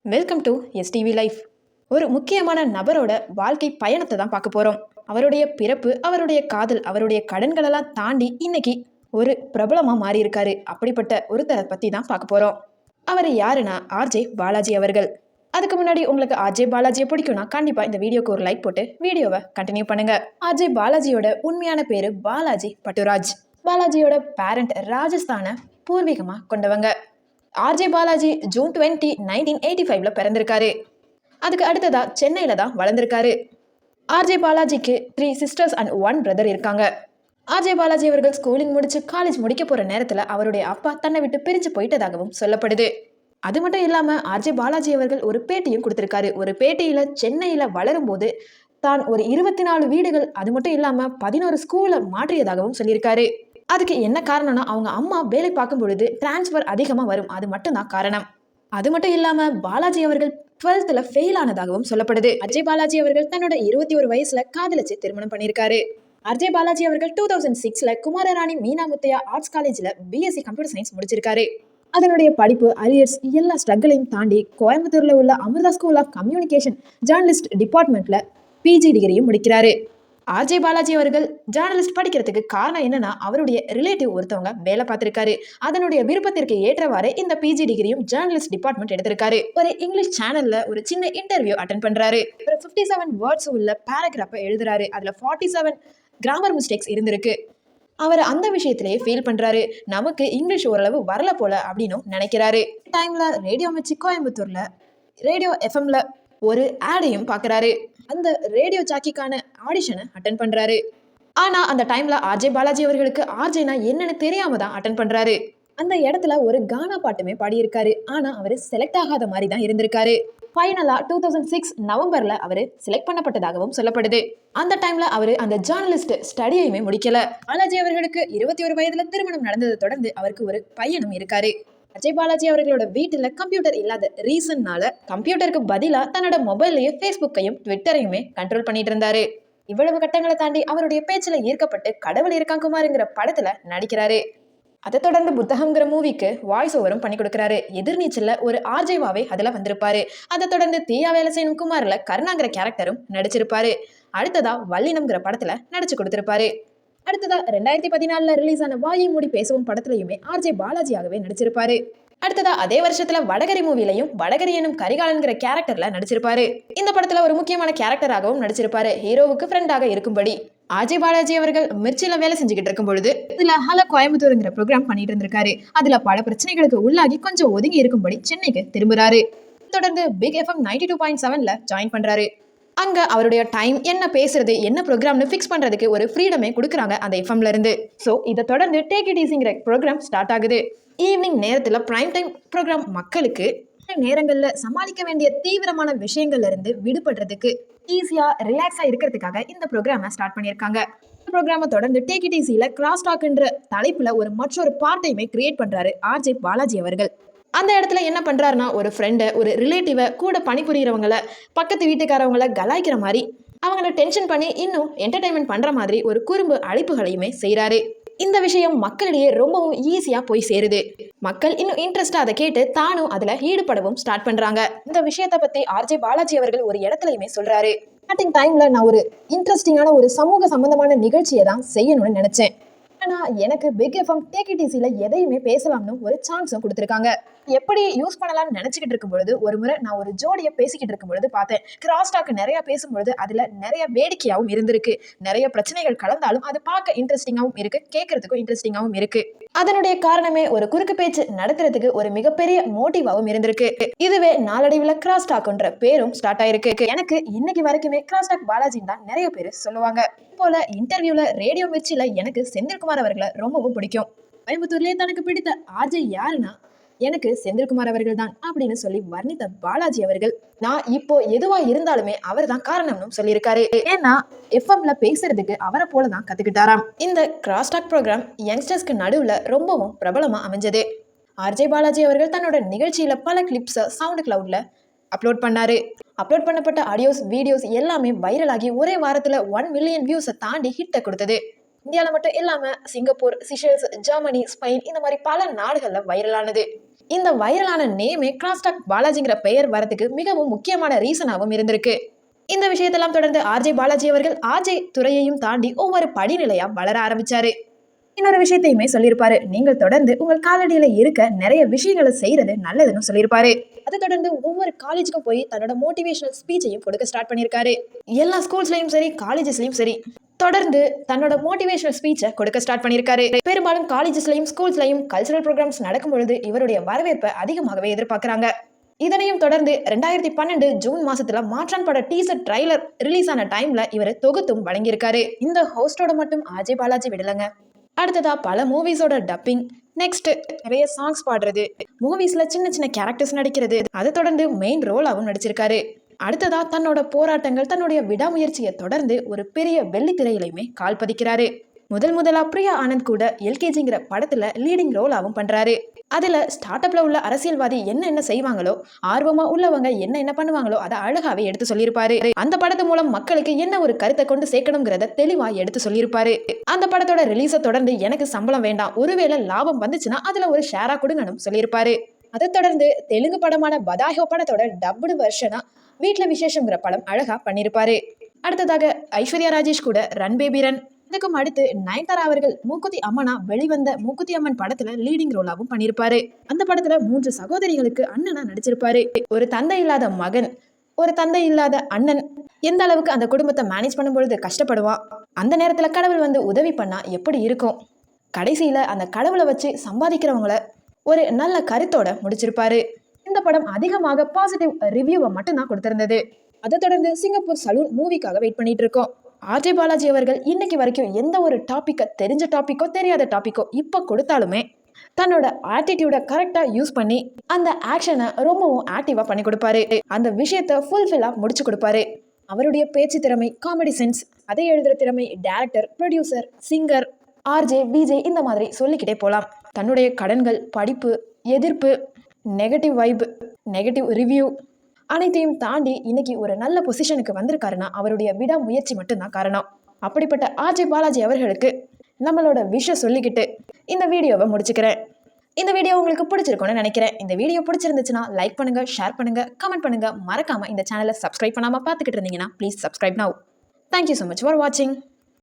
Welcome to STV life. ஒரு முக்கியமான நபரோட வாழ்க்கை பயணத்தை தான் பார்க்க போகிறோம். அவருடைய பிறப்பு, அவருடைய காதல், அவருடைய கடன்களெல்லாம் தாண்டி இன்னைக்கு ஒரு பிரபலமாக மாறி இருக்காரு. அப்படிப்பட்ட ஒருத்தரை பற்றி தான் பார்க்க போகிறோம். அவர் யாருன்னா ஆர்ஜே பாலாஜி அவர்கள். அதுக்கு முன்னாடி உங்களுக்கு ஆர்ஜே பாலாஜியை பிடிக்கும்னா கண்டிப்பாக இந்த வீடியோக்கு ஒரு லைக் போட்டு வீடியோவை கண்டினியூ பண்ணுங்க. ஆர்ஜே பாலாஜியோட உண்மையான பேர் பாலாஜி பட்டுராஜ். பாலாஜியோட பேரண்ட் ராஜஸ்தானை பூர்வீகமாக கொண்டவங்க. ஆர்ஜே பாலாஜி ஜூன் 20, 1985 பிறந்திருக்காரு. அதுக்கு அடுத்ததா சென்னையில தான் வளர்ந்திருக்காரு. ஆர்ஜே பாலாஜிக்கு 3 சிஸ்டர்ஸ் அண்ட் 1 பிரதர் இருக்காங்க. ஆர்ஜே பாலாஜி அவர்கள் ஸ்கூலிங் முடிச்சு காலேஜ் முடிக்க போற நேரத்துல அவருடைய அப்பா தன்னை விட்டு பிரிஞ்சு போயிட்டதாகவும் சொல்லப்படுது. அது மட்டும் இல்லாம ஆர்ஜே பாலாஜி அவர்கள் ஒரு பேட்டியும் கொடுத்திருக்காரு. ஒரு பேட்டியில சென்னையில வளரும் போது தான் ஒரு 24 வீடுகள், அது மட்டும் இல்லாம 11 ஸ்கூலை மாற்றியதாகவும் சொல்லியிருக்காரு. அதுக்கு என்ன காரணம்னா அவங்க அம்மா வேலை பார்க்கும் பொழுது டிரான்ஸ்ஃபர் அதிகமாக வரும், அது மட்டும் தான் காரணம். அது மட்டும் இல்லாம பாலாஜி அவர்கள் 12th ஃபெயில் ஆனதாகவும் சொல்லப்படுது. அஜய் பாலாஜி அவர்கள் தன்னோட 21 வயசுல காதலிச்சு திருமணம் பண்ணியிருக்காரு. அஜய் பாலாஜி அவர்கள் 2006 குமாரராணி மீனா முத்தையா ஆர்ட்ஸ் காலேஜ்ல பிஎஸ்சி கம்ப்யூட்டர் சயின்ஸ் முடிச்சிருக்காரு. அதனுடைய படிப்பு, அரியர்ஸ் எல்லா ஸ்ட்ரகிளையும் தாண்டி கோயம்புத்தூர்ல உள்ள Amrita school of communication journalist டிபார்ட்மெண்ட்ல பிஜி டிகிரியும் முடிக்கிறாரு. ஆர்ஜே பாலாஜி அவர்கள் ஜேர்னலிஸ்ட் படிக்கிறதுக்கு காரணம் என்னன்னா அவருடைய ரிலேட்டிவ் ஒருத்தவங்க வேலை பார்த்திருக்காரு. அதனுடைய விருப்பத்திற்கு ஏற்றவாறு இந்த பிஜி டிகிரியும் ஜேர்னலிஸ்ட் டிபார்ட்மெண்ட் எடுத்திருக்காரு. ஒரு இங்கிலீஷ் சேனல்ல ஒரு சின்ன இன்டர்வியூ அட்டென்ட் பண்றாரு. ஒரு 57 வேர்ட்ஸ் உள்ள பேராகிராஃபை எழுதுறாரு. அதுல 47 கிராமர் மிஸ்டேக்ஸ் இருந்திருக்கு. அவர் அந்த விஷயத்திலேயே ஃபீல் பண்றாரு. நமக்கு இங்கிலீஷ் ஓரளவு வரல போல அப்படின்னு நினைக்கிறாரு. டைம்ல ரேடியோ மிர்ச்சி கோயம்புத்தூர்ல ரேடியோ எஃப்எம்ல ஒரு ஆடையும் பார்க்குறாரு. அந்த ரேடியோ ஜாக்கிக்கான ஆடிஷனை அட்டன் பண்ணுறாரு. ஆனால் அந்த டைமில் ஆர்ஜே பாலாஜி அவர்களுக்கு ஆர்ஜேனா என்னன்னு தெரியாம தான் அட்டன் பண்ணுறாரு. அந்த இடத்துல ஒரு கானா பாட்டுமே பாடியிருக்காரு. ஆனால் அவர் செலக்ட் ஆகாத மாதிரி தான் இருந்திருக்காரு. ஃபைனலாக 2006 நவம்பரில் அவர் செலக்ட் பண்ணப்பட்டதாகவும் சொல்லப்படுது. அந்த டைம்ல அவர் அந்த ஜேர்னலிஸ்ட் ஸ்டடியையுமே முடிக்கல. பாலாஜி அவர்களுக்கு 21 வயதுல திருமணம் நடந்ததை தொடர்ந்து அவருக்கு ஒரு பையனும் இருக்காரு. அஜய் பாலாஜி அவர்களோட வீட்டுல கம்ப்யூட்டர் இல்லாத ரீசன்னால கம்ப்யூட்டருக்கு பதிலா தன்னோட மொபைல்லையும் ஃபேஸ்புக்கையும் ட்விட்டரையுமே கண்ட்ரோல் பண்ணிட்டு இருந்தாரு. இவ்வளவு கட்டங்களை தாண்டி அவருடைய பேச்சுல ஈர்க்கப்பட்டு கடவுள் இருக்கான் குமாருங்கிற படத்துல நடிக்கிறாரு. அதை தொடர்ந்து புத்தகம்ங்கிற மூவிக்கு வாய்ஸ் ஓவரும் பண்ணி கொடுக்குறாரு. எதிர்நீச்சல்ல ஒரு ஆர்ஜேவாவே அதுல வந்திருப்பாரு. அதை தொடர்ந்து தீயா வேலை செய்யும் குமார்ல கருணாங்கிற கேரக்டரும் நடிச்சிருப்பாரு. அடுத்ததா வல்லினம்ங்கிற படத்துல நடிச்சு கொடுத்திருப்பாரு. அடுத்ததா 2014 ரிலீஸ் ஆன வாயை மூடி பேசவும் படத்திலையுமே ஆர்ஜே பாலாஜியாகவே நடிச்சிருப்பாரு. அடுத்ததா அதே வருஷத்துல வடகரி மூவிலையும் வடகரி எனும் கரிகாலன்கிற கேரக்டர்ல நடிச்சிருப்பாரு. இந்த படத்துல ஒரு முக்கியமான கேரக்டராகவும் நடிச்சிருப்பாரு. ஹீரோவுக்கு ஃப்ரெண்டாக இருக்கும்படி. ஆர்ஜே பாலாஜி அவர்கள் மிர்ச்சியில வேலை செஞ்சுக்கிட்டு இருக்கும் பொழுது இதுல ஹலோ கோயம்புத்தூருங்கிற ப்ரோக்ராம் பண்ணிட்டு இருந்திருக்காரு. அதுல பல பிரச்சனைகளுக்கு உள்ளாகி கொஞ்சம் ஒதுங்கி இருக்கும்படி சென்னைக்கு திரும்புறாரு. தொடர்ந்து பிக் எஃப்எம் 92.7 ஜாயின் பண்றாரு. அங்கே அவருடைய டைம் என்ன பேசுறது, என்ன ப்ரோக்ராம்னு ஃபிக்ஸ் பண்ணுறதுக்கு ஒரு ஃப்ரீடமே கொடுக்குறாங்க அந்த எஃப்எம்ல இருந்து. ஸோ இதை தொடர்ந்து டேக் இட் ஈஸிங்கிற ப்ரோக்ராம் ஸ்டார்ட் ஆகுது. ஈவினிங் நேரத்தில் ப்ரைம் டைம் ப்ரோக்ராம் மக்களுக்கு நேரங்களில் சமாளிக்க வேண்டிய தீவிரமான விஷயங்கள்ல இருந்து விடுபடுறதுக்கு ஈஸியாக ரிலாக்ஸாக இருக்கிறதுக்காக இந்த ப்ரோக்ராமை ஸ்டார்ட் பண்ணியிருக்காங்க. இந்த ப்ரோக்ராமை தொடர்ந்து டேக் இட் ஈஸியில் கிராஸ் டாக்ன்ற தலைப்பில் ஒரு மற்றொரு பார்ட்டையுமே கிரியேட் பண்ணுறாரு ஆர்ஜே பாலாஜி அவர்கள். அந்த இடத்துல என்ன பண்ணுறாருனா ஒரு ஃப்ரெண்டை, ஒரு ரிலேட்டிவை, கூட பணிபுரியறவங்கள, பக்கத்து வீட்டுக்காரவங்கள கலாய்க்கிற மாதிரி அவங்கள டென்ஷன் பண்ணி இன்னும் என்டர்டைன்மெண்ட் பண்ணுற மாதிரி ஒரு குறும்பு அழைப்புகளையுமே செய்கிறாரு. இந்த விஷயம் மக்களிடையே ரொம்பவும் ஈஸியாக போய் சேருது. மக்கள் இன்னும் இன்ட்ரெஸ்டாக அதை கேட்டு தானும் அதில் ஈடுபடவும் ஸ்டார்ட் பண்ணுறாங்க. இந்த விஷயத்தை பற்றி ஆர்ஜே பாலாஜி அவர்கள் ஒரு இடத்துலையுமே சொல்கிறாரு. ஸ்டார்டிங் டைமில் நான் ஒரு இன்ட்ரெஸ்டிங்கான ஒரு சமூக சம்பந்தமான நிகழ்ச்சியை தான் செய்யணும்னு நினச்சேன். ஆனால் எனக்கு பிக் எஃப்எம் டேக் இட் ஈஸியில் எதையுமே பேசலாம்னு ஒரு சான்ஸும் கொடுத்துருக்காங்க. எப்படி யூஸ் பண்ணலாம்னு நினச்சிக்கிட்டு இருக்கும் பொழுது ஒரு முறை நான் ஒரு ஜோடியை பேசிக்கிட்டு இருக்கும் பொழுது பார்த்தேன். கிராஸ் டாக் நிறைய பேசும்பொழுது அதில் நிறைய வேடிக்கையாகவும் இருந்திருக்கு. நிறைய பிரச்சனைகள் கலந்தாலும் அது பார்க்க இன்ட்ரெஸ்டிங்காகவும் இருக்கு, கேட்கறதுக்கும் இன்ட்ரெஸ்டிங்காகவும் இருக்கு. அதனுடைய காரணமே ஒரு குறுக்கு பேச்சு நடத்துறதுக்கு ஒரு மிகப்பெரிய மோட்டிவாகவும் இருந்திருக்கு. இதுவே நாளடைவில் கிராஸ் டாக்ன்ற பேரும் ஸ்டார்ட் ஆயிருக்கு. எனக்கு இன்னைக்கு வரைக்குமே கிராஸ் டாக் பாலாஜின்னு தான் நிறைய பேர் சொல்லுவாங்க. போல இன்டர்வியூல ரேடியோ மிர்ச்சில எனக்கு செந்தில்குமார் அவர்களை ரொம்பவும் பிடிக்கும். கோயம்புத்தூர்லேயே தனக்கு பிடித்த ஆர்ஜே யாருன்னா எனக்கு செந்தில்குமார் அவர்கள் தான் அப்படின்னு சொல்லி வர்ணித்த பாலாஜி அவர்கள் நான் இப்போ எதுவா இருந்தாலுமே அவர் தான் காரணம்னு சொல்லியிருக்காரு. ஏன்னா எஃப்எம்ல பேசுறதுக்கு அவரை போலதான் கத்துக்கிட்டாராம். இந்த கிராஸ்டாக் ப்ரோக்ராம் யங்ஸ்டர்ஸ்க்கு நடுவுல ரொம்பவும் பிரபலமா அமைஞ்சது. ஆர்ஜே பாலாஜி அவர்கள் தன்னோட நிகழ்ச்சியில பல கிளிப்ஸை சவுண்ட் கிளவுட்ல அப்லோட் பண்ணாரு. அப்லோட் பண்ணப்பட்ட ஆடியோஸ், வீடியோஸ் எல்லாமே வைரலாகி ஒரே வாரத்துல 1 மில்லியன் வியூஸை தாண்டி ஹிட்டை கொடுத்தது. இந்தியாவில் மட்டும் இல்லாமல் சிங்கப்பூர், சிஷல்ஸ், ஜெர்மனி, ஸ்பெயின் இந்த மாதிரி பல நாடுகளில் வைரலானது. இந்த வைரலான நேமே கிராஸ்டாக் பாலாஜிங்கிற பெயர் வரதுக்கு மிகவும் முக்கியமான ரீசனாகவும் இருந்திருக்கு. இந்த விஷயத்தெல்லாம் தொடர்ந்து ஆர்ஜே பாலாஜி அவர்கள் ஆர்ஜே துறையையும் தாண்டி ஒவ்வொரு படிநிலையா வளர ஆரம்பிச்சாரு. இன்னொரு விஷயத்தையுமே சொல்லியிருப்பாரு, நீங்கள் தொடர்ந்து உங்கள் காலடியில இருக்க நிறைய விஷயங்களை செய்யறது நல்லதுன்னு சொல்லியிருப்பாரு. அதை தொடர்ந்து ஒவ்வொரு காலேஜுக்கும் போய் தன்னோட மோட்டிவேஷனல் ஸ்பீச்சையும் கொடுக்க ஸ்டார்ட் பண்ணியிருக்காரு. எல்லா ஸ்கூல்ஸ்லயும் சரி காலேஜஸ்லயும் சரி தொடர்ந்து தன்னோட மோட்டிவேஷனல் ஸ்பீச்சை கொடுக்க ஸ்டார்ட் பண்ணியிருக்காரு. பெரும்பாலும் காலேஜஸ்லயும் ஸ்கூல்ஸ்லயும் கல்ச்சரல் ப்ரோக்ராம்ஸ் நடக்கும் பொழுது இவருடைய வரவேற்பை அதிகமாகவே எதிர்பார்க்கிறாங்க. இதனையும் தொடர்ந்து 2012 ஜூன் மாசத்துல மாற்றான் பட டீசர் ட்ரைலர் ரிலீஸ் ஆன டைம்ல இவர் தொகுத்தும் வழங்கியிருக்காரு. இந்த ஹோஸ்டோட மட்டும் ஆர்ஜே பாலாஜி விடலங்க. அடுத்ததா பல மூவிஸோட டப்பிங், நெக்ஸ்ட் நிறைய சாங்ஸ் பாடுறது, மூவிஸ்ல சின்ன சின்ன கேரக்டர்ஸ் நடிக்கிறது, அதை தொடர்ந்து மெயின் ரோலாவும் நடிச்சிருக்காரு. அடுத்ததா தன்னோட போராட்டங்கள் தன்னுடைய விடாமுயற்சியை தொடர்ந்து ஒரு பெரிய வெள்ளித்திரையிலையுமே கால் பதிக்கிறாரு. முதலா பிரியா ஆனந்த் கூட எல்கேஜிங்கிற படத்துல லீடிங் ரோலாவும் பண்றாரு. அதுல ஸ்டார்ட் அப்ல உள்ள அரசியல்வாதி என்ன செய்வாங்களோ, ஆர்வமா உள்ளவங்க என்ன பண்ணுவாங்களோ அதை அழகாவே எடுத்து சொல்லியிருப்பாரு. அந்த படத்து மூலம் மக்களுக்கு என்ன ஒரு கருத்தை கொண்டு சேர்க்கணுங்கிறத தெளிவா எடுத்து சொல்லியிருப்பாரு. அந்த படத்தோட ரிலீஸை தொடர்ந்து எனக்கு சம்பளம் வேண்டாம், ஒருவேளை லாபம் வந்துச்சுன்னா அதுல ஒரு ஷேரா கொடுங்கன்னு சொல்லியிருப்பாரு. அதை தொடர்ந்து தெலுங்கு படமான பதாஹோ படத்தோட டப்புடு வெர்ஷனா வீட்டுல விசேஷங்கிற படம் அழகா பண்ணியிருப்பாரு. அடுத்ததாக ஐஸ்வர்யா ராஜேஷ் கூட ரன் பேபி ரன், இதுக்கும் அடுத்து நயன்தாரா அவர்கள் மூக்குத்தி அம்மனா வெளிவந்த மூக்குத்தி அம்மன் படத்துல லீடிங் ரோலாவும் பண்ணியிருப்பாரு. அந்த படத்துல 3 சகோதரிகளுக்கு அண்ணனா நடிச்சிருப்பாரு. ஒரு தந்தை இல்லாத மகன், ஒரு தந்தை இல்லாத அண்ணன் எந்த அளவுக்கு அந்த குடும்பத்தை மேனேஜ் பண்ணும் பொழுது கஷ்டப்படுவான், அந்த நேரத்துல கடவுள் வந்து உதவி பண்ணா எப்படி இருக்கும், கடைசியில அந்த கடவுளை வச்சு சம்பாதிக்கிறவங்கள ஒரு நல்ல கருத்தோட முடிச்சிருப்பாரு. இந்த படம் அதிகமாக பாசிட்டிவ் ரிவ்யூவை மட்டும்தான் கொடுத்திருந்தது. அதை தொடர்ந்து சிங்கப்பூர் சலூன் மூவிக்காக வெயிட் பண்ணிட்டு இருக்கோம். ஆர்ஜே பாலாஜி அவர்கள் இன்னைக்கு வரைக்கும் எந்த ஒரு டாப்பிக்கை, தெரிஞ்ச டாப்பிக்கோ தெரியாத டாப்பிக்கோ இப்போ கொடுத்தாலுமே தன்னோட ஆட்டிடியூட கரெக்டா யூஸ் பண்ணி அந்த ஆக்ஷனை ரொம்பவும் ஆக்டிவா பண்ணி கொடுப்பாரு. அந்த விஷயத்த ஃபுல்ஃபில்லா முடிச்சு கொடுப்பாரு. அவருடைய பேச்சு திறமை, காமெடி சென்ஸ், அதை எழுதுற திறமை, director, producer, singer, RJ, PJ இந்த மாதிரி சொல்லிக்கிட்டே போலாம். தன்னுடைய கடன்கள், படிப்பு, எதிர்ப்பு, நெகட்டிவ் வைப், நெகட்டிவ் ரிவ்யூ அனைத்தையும் தாண்டி இன்னைக்கு ஒரு நல்ல பொசிஷனுக்கு வந்திருக்காருன்னா அவருடைய விடாமுயற்சி மட்டும்தான் காரணம். அப்படிப்பட்ட ஆர்ஜே பாலாஜி அவர்களுக்கு நம்மளோட விஷயம் சொல்லிக்கிட்டு இந்த வீடியோவை முடிச்சுக்கிறேன். இந்த வீடியோ உங்களுக்கு பிடிச்சிருக்கும்னு நினைக்கிறேன். இந்த வீடியோ பிடிச்சிருந்துச்சுன்னா லைக் பண்ணுங்க, ஷேர் பண்ணுங்க, கமெண்ட் பண்ணுங்க. மறக்காம இந்த சேனலை சப்ஸ்கிரைப் பண்ணாம பார்த்துக்கிட்டு இருந்தீங்கன்னா please subscribe now. Thank you so much for வாட்சிங்.